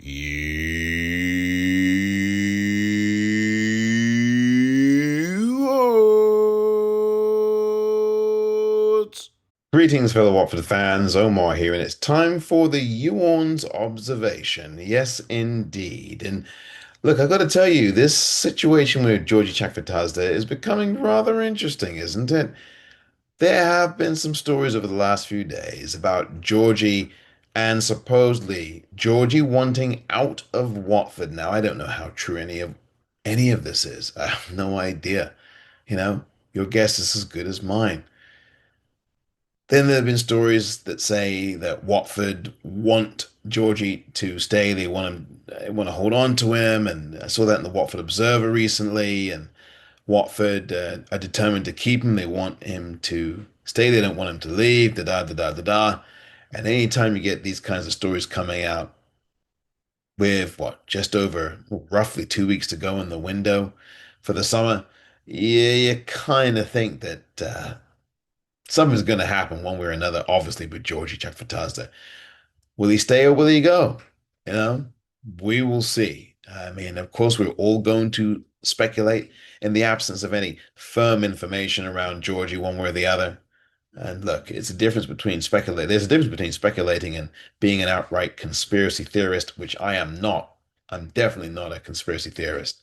What? Greetings, fellow Watford fans. Omar here, and it's time for the Orns observation. Yes, indeed. And look, I've got to tell you, this situation with Giorgi is becoming rather interesting, isn't it? There have been some stories over the last few days about Giorgi and supposedly Giorgi wanting out of Watford. Now, I don't know how true any of this is. I have no idea. You know, your guess is as good as mine. Then there have been stories that say that Watford want Giorgi to stay. They want to hold on to him, and I saw that in the Watford Observer recently. And Watford are determined to keep him. They want him to stay. They don't want him to leave. Da da da da da da. And anytime you get these kinds of stories coming out with what just over roughly 2 weeks to go in the window for the summer, yeah, you kind of think that something's going to happen one way or another. Obviously, with Giorgi Chakvetadze, will he stay or will he go? You know, we will see. I mean, of course, we're all going to speculate in the absence of any firm information around Giorgi one way or the other. And look, it's a difference between speculate. There's a difference between speculating and being an outright conspiracy theorist, which I am not. I'm definitely not a conspiracy theorist.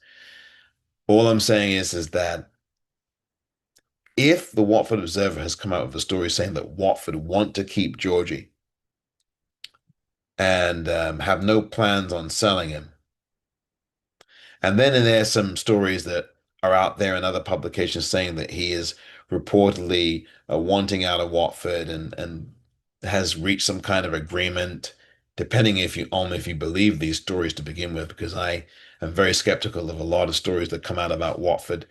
All I'm saying is that if the Watford Observer has come out with a story saying that Watford want to keep Giorgi and have no plans on selling him, and then there's some stories that are out there in other publications saying that he is reportedly wanting out of Watford and has reached some kind of agreement, depending if you believe these stories to begin with, because I am very skeptical of a lot of stories that come out about Watford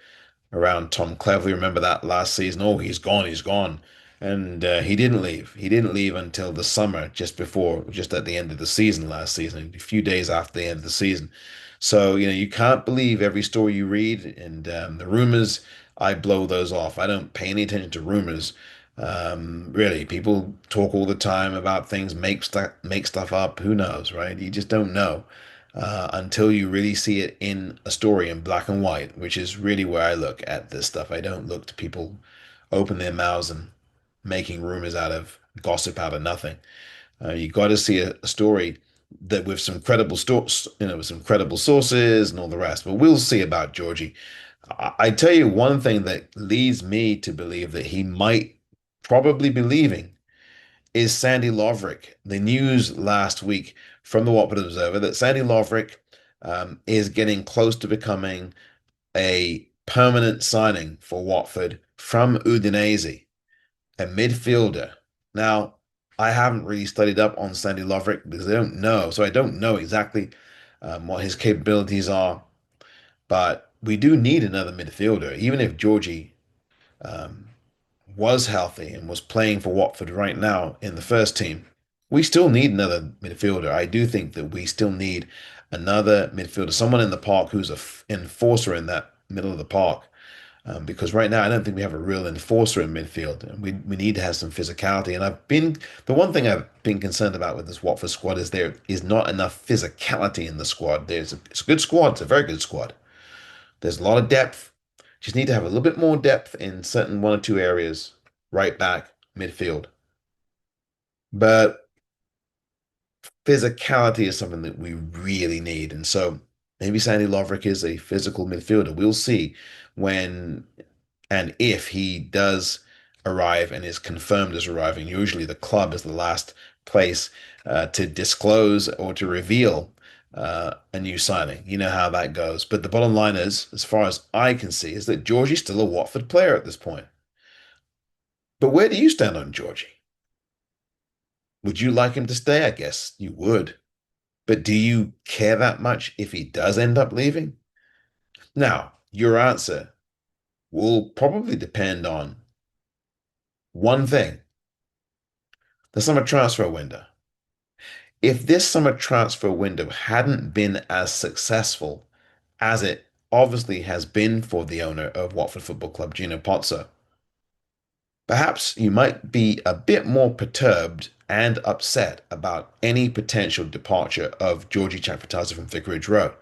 around Tom Cleverley. Remember that last season? Oh, he's gone, he's gone. And he didn't leave. He didn't leave until the summer, just at the end of the season last season, a few days after the end of the season. So, you can't believe every story you read, and the rumors, I blow those off. I don't pay any attention to rumors. Really, people talk all the time about things, make stuff up. Who knows, right? You just don't know until you really see it in a story in black and white, which is really where I look at this stuff. I don't look to people open their mouths and making rumors out of gossip out of nothing. You got to see a story that with some credible stores, with some credible sources and all the rest. But we'll see about Giorgi. I tell you one thing that leads me to believe that he might probably be leaving is Sandy Lovrick. The news last week from the Watford Observer that Sandy Lovrick is getting close to becoming a permanent signing for Watford from Udinese, a midfielder. Now, I haven't really studied up on Sandy Lovrick because I don't know. So I don't know exactly what his capabilities are, but we do need another midfielder. Even if Giorgi um, was healthy and was playing for Watford right now in the first team, we still need another midfielder. I do think that we still need another midfielder, someone in the park who's a enforcer in that middle of the park. Because right now I don't think we have a real enforcer in midfield, and we need to have some physicality. And the one thing I've been concerned about with this Watford squad is there is not enough physicality in the squad. It's a good squad, it's a very good squad. There's a lot of depth. Just need to have a little bit more depth in certain one or two areas, right back, midfield. But physicality is something that we really need. And so maybe Sandy Lovrick is a physical midfielder. We'll see when and if he does arrive and is confirmed as arriving. Usually the club is the last place to disclose or to reveal a new signing. You know how that goes. But the bottom line is, as far as I can see, is that Giorgi's still a Watford player at this point. But where do you stand on Giorgi? Would you like him to stay? I guess you would. But do you care that much if he does end up leaving? Now, your answer will probably depend on one thing, the summer transfer window. If this summer transfer window hadn't been as successful as it obviously has been for the owner of Watford Football Club, Gino Pozzo, Perhaps you might be a bit more perturbed and upset about any potential departure of Giorgi from Vicarage Road.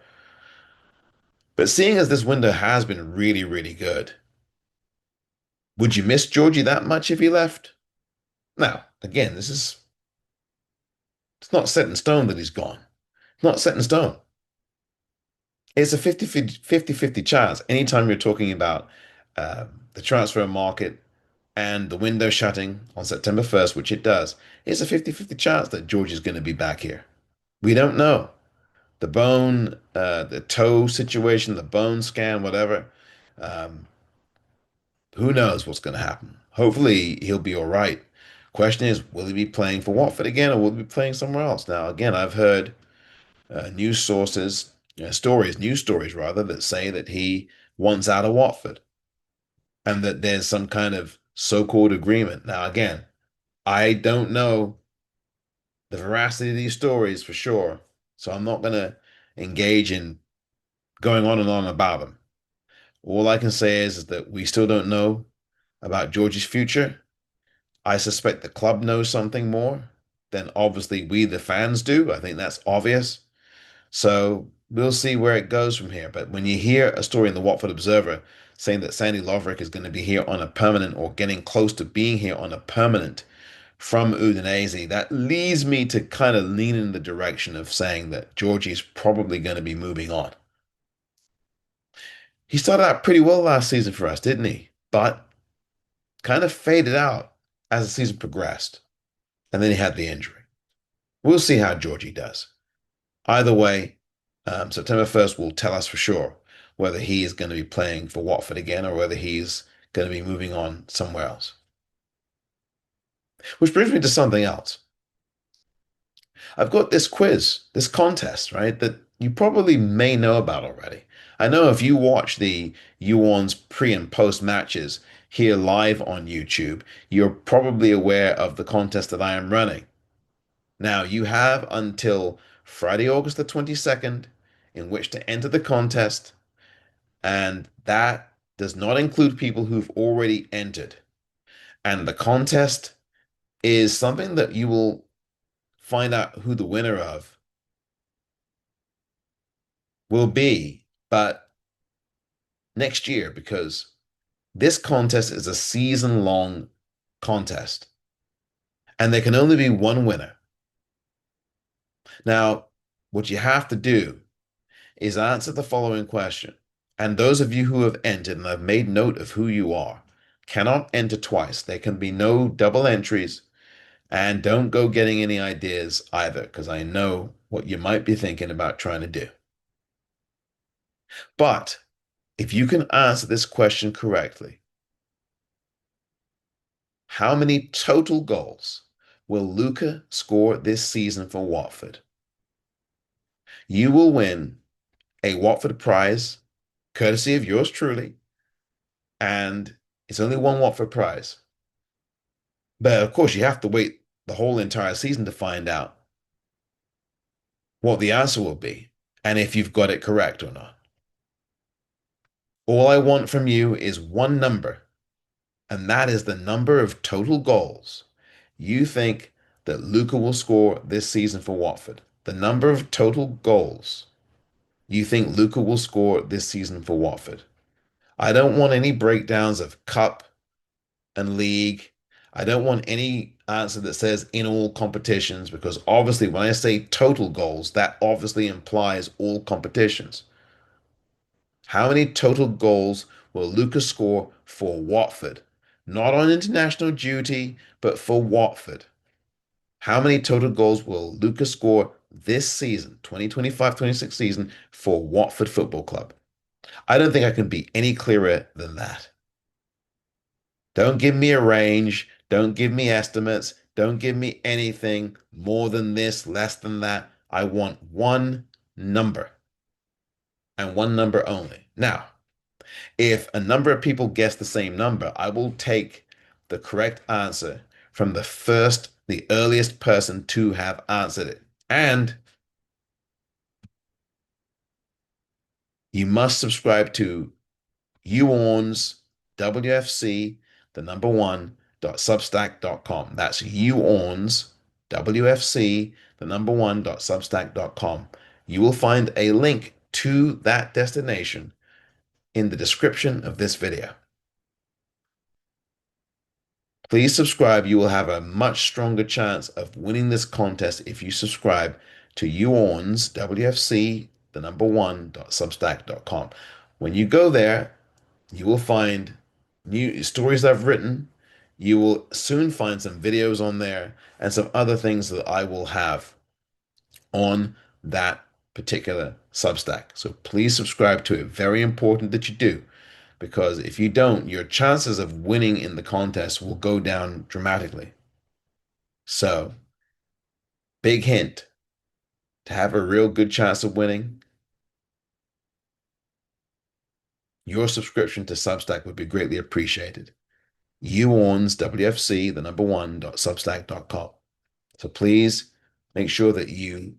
But seeing as this window has been really, really good, would you miss Georgie that much if he left? Now, again, it's not set in stone that he's gone. It's not set in stone. It's a 50-50 chance anytime you're talking about the transfer market and the window shutting on September 1st, which it does. It's a 50-50 chance that George is going to be back here. We don't know. The toe situation, the bone scan, whatever. Um, who knows what's going to happen? Hopefully, he'll be all right. Question is, will he be playing for Watford again, or will he be playing somewhere else? Now, again, I've heard news sources, news stories rather, that say that he wants out of Watford and that there's some kind of so-called agreement. Now, again, I don't know the veracity of these stories for sure, so I'm not going to engage in going on and on about them. All I can say is that we still don't know about George's future. I suspect the club knows something more than obviously we, the fans, do. I think that's obvious. So we'll see where it goes from here. But when you hear a story in the Watford Observer saying that Sandy Lovrick is going to be here on a permanent or getting close to being here on a permanent from Udinese, that leads me to kind of lean in the direction of saying that Georgie's probably going to be moving on. He started out pretty well last season for us, didn't he? But kind of faded out as the season progressed. And then he had the injury. We'll see how Georgie does. Either way, September 1st will tell us for sure whether he is going to be playing for Watford again or whether he's going to be moving on somewhere else. Which brings me to something else. I've got this quiz, this contest, right, that you probably may know about already. I know if you watch the YouOrns pre and post matches here live on YouTube, you're probably aware of the contest that I am running. Now, you have until Friday, August the 22nd, in which to enter the contest, and that does not include people who've already entered. And the contest is something that you will find out who the winner of will be, but next year, because this contest is a season-long contest, and there can only be one winner. Now, what you have to do is answer the following question. And those of you who have entered and have made note of who you are cannot enter twice. There can be no double entries. And don't go getting any ideas either, because I know what you might be thinking about trying to do. But if you can answer this question correctly, how many total goals will Luca score this season for Watford? You will win a Watford prize, courtesy of yours truly, and it's only one Watford prize. But of course, you have to wait the whole entire season to find out what the answer will be and if you've got it correct or not. All I want from you is one number, and that is the number of total goals you think that Luca will score this season for Watford. The number of total goals you think Luca will score this season for Watford. I don't want any breakdowns of cup and league. I don't want any answer that says in all competitions, because obviously when I say total goals, that obviously implies all competitions. How many total goals will Lucas score for Watford? Not on international duty, but for Watford. How many total goals will Lucas score this season, 2025-26 season, for Watford Football Club? I don't think I can be any clearer than that. Don't give me a range. Don't give me estimates. Don't give me anything more than this, less than that. I want one number and one number only. Now, if a number of people guess the same number, I will take the correct answer from the earliest person to have answered it. And you must subscribe to YouOrns WFC, the number one, youornswfc.substack.com. That's youornswfc, the number one.substack.com. You will find a link to that destination in the description of this video. Please subscribe. You will have a much stronger chance of winning this contest if you subscribe to youornswfc, the number one.substack.com. When you go there, you will find new stories I've written. You will soon find some videos on there and some other things that I will have on that particular Substack. So please subscribe to it. Very important that you do, because if you don't, your chances of winning in the contest will go down dramatically. So, big hint to have a real good chance of winning, your subscription to Substack would be greatly appreciated. WFC, the number one.substack.com. So please make sure that you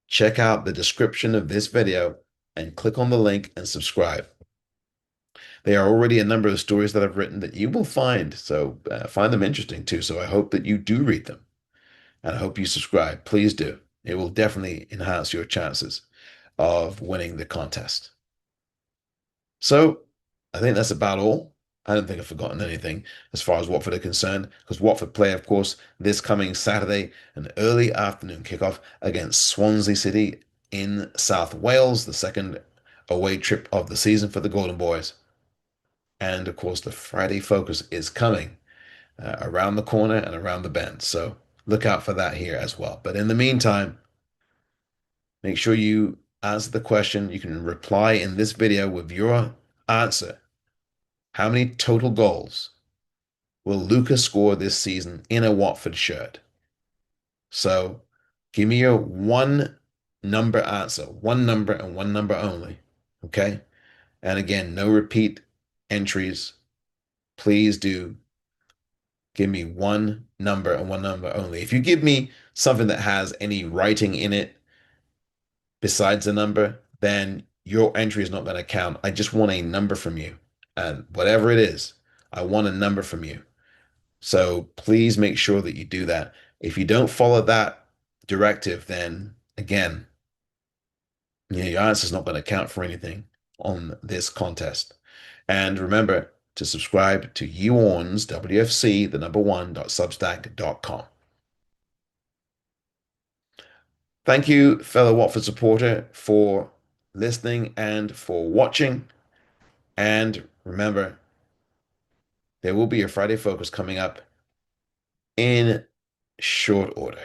check out the description of this video and click on the link and subscribe. There are already a number of stories that I've written that you will find, so find them interesting too. So I hope that you do read them, and I hope you subscribe. Please do. It will definitely enhance your chances of winning the contest. So I think that's about all. I don't think I've forgotten anything as far as Watford are concerned, because Watford play, of course, this coming Saturday, an early afternoon kickoff against Swansea City in South Wales, the second away trip of the season for the Golden Boys. And of course, the Friday focus is coming around the corner and around the bend. So look out for that here as well. But in the meantime, make sure you answer the question. You can reply in this video with your answer. How many total goals will Luca score this season in a Watford shirt? So give me your one number answer, one number and one number only. Okay. And again, no repeat entries. Please do give me one number and one number only. If you give me something that has any writing in it besides a number, then your entry is not going to count. I just want a number from you. And whatever it is, I want a number from you. So please make sure that you do that. If you don't follow that directive, then again, your answer is not going to count for anything on this contest. And remember to subscribe to YouOrns, WFC, the number one.substack.com. Thank you, fellow Watford supporter, for listening and for watching. And remember, there will be a Friday Focus coming up in short order.